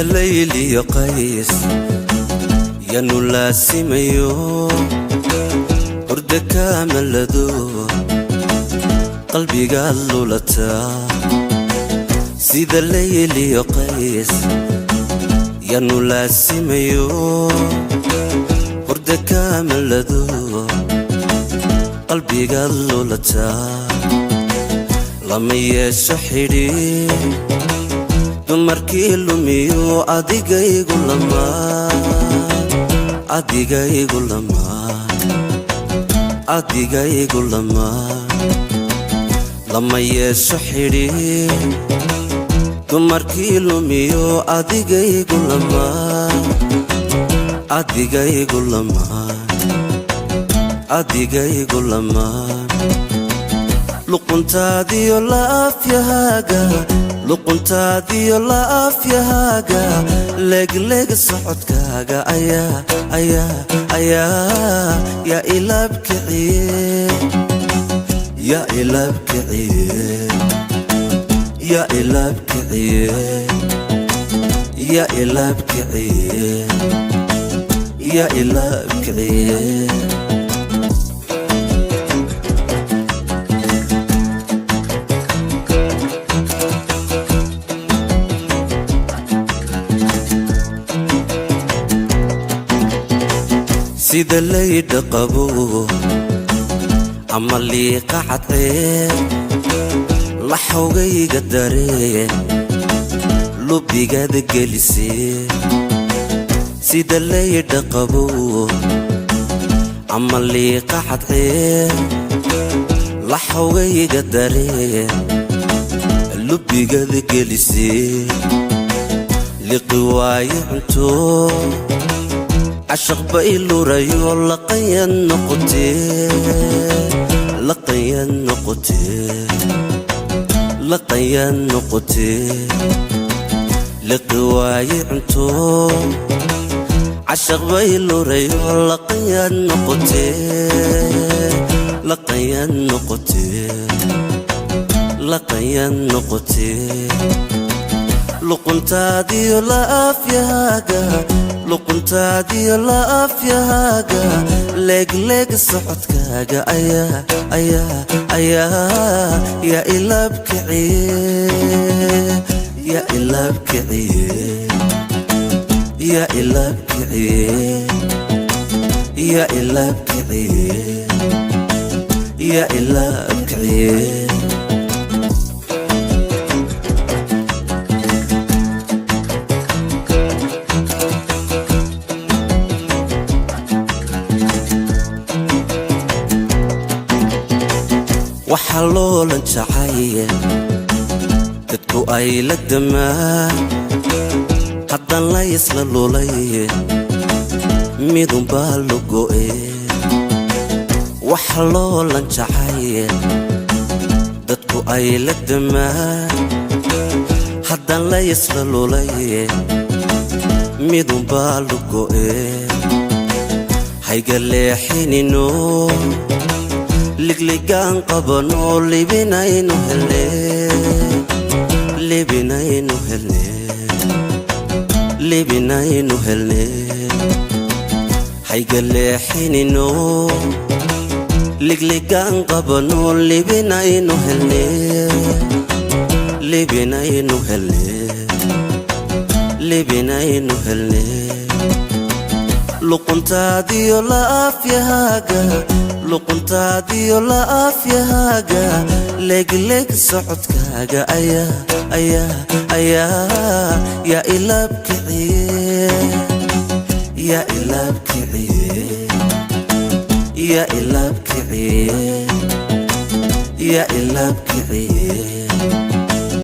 الليل يقيس ينو لاسميو ورد كامل لدو قلبي قال له لتا سيد الليل يقيس ينو لاسميو ورد كامل لدو قلبي قال له لتا لما يشحري dumarkii lumiyo adigaygu lamaan lama yeesho xidhi dumarkii lumiyo adigaygu lamaan luquntaadiyo laafyahaaga luquntaadiyo laafyahaaga leegleeg socodkaaga ayaa yaa ilaabkiciye sida layda qabo ama liiqa cadcee la xogayga dareen lubigaada gelisee sida layda qabo ama liiqa cadcee la xogayga dareen lubigaada gelisee liqi waaye cunto عشق بإلو ريو لقيا نقطي لقواي عنتو عشق بإلو ريو لقيا نقطي لقنتادي لافيهاga luquntaadiyo laafyahaaga leegleeg socodkaaga ayaa yaa ilaabkiciye waxa loolan jacay dadku ay la damaan haddan la isla lulay midun baa lu go'e waxa loolan jacay dadku ay la damaan haddan la isla lulay midun baa lu go'e hayga leexinino ligligaan qabano libinaynu helne hayga leexinino ligligaan qabano libinaynu helne luquntaadiyo laafyahaaga luquntaadiyo laafyahaaga leegleeg socodkaaga ayaa yaa ilaabkiciye